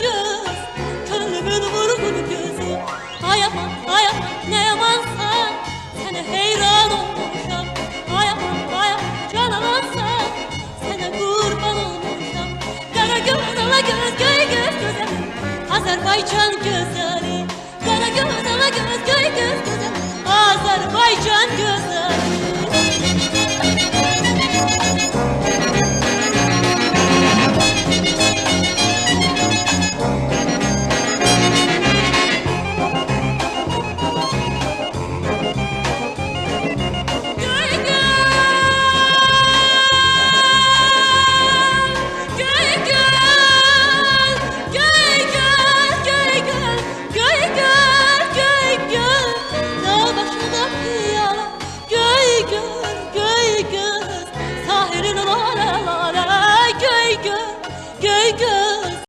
göz, könlümün vurgun gözü. Ay aman, ay aman, ne yamansan, sana heyran olmuşam. Ay aman, ay aman, can amansan, sana kurban olmuşam. Kara göz, ala göz, göy göz güzelim, Azerbaycan